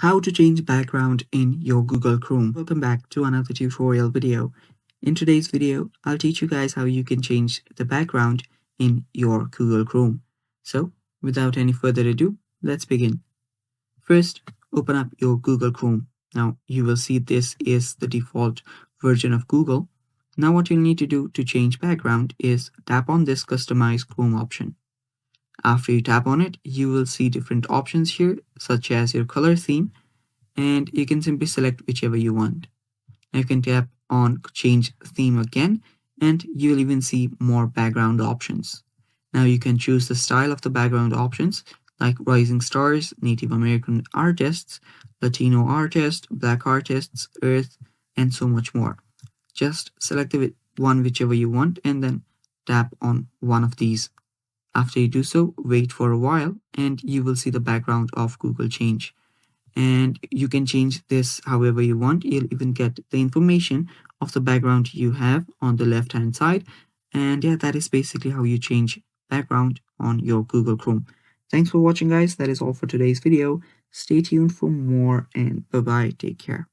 How to change background in your Google Chrome. Welcome back to another tutorial video. In today's video, I'll teach you guys how you can change the background in your Google Chrome. So, without any further ado, let's begin. First, open up your Google Chrome. Now, you will see this is the default version of Google. Now, what you'll need to do to change background is tap on this Customize Chrome option. After you tap on it, you will see different options here, such as your color theme, and you can simply select whichever you want. Now you can tap on change theme again, and you'll even see more background options. Now you can choose the style of the background options like rising stars, Native American artists, Latino artists, Black artists, Earth, and so much more. Just select the one whichever you want and then tap on one of these. After you do so, wait for a while and you will see the background of Google change. And you can change this however you want. You'll even get the information of the background you have on the left hand side. And yeah, that is basically how you change background on your Google Chrome. Thanks for watching, guys. That is all for today's video. Stay tuned for more and bye bye. Take care.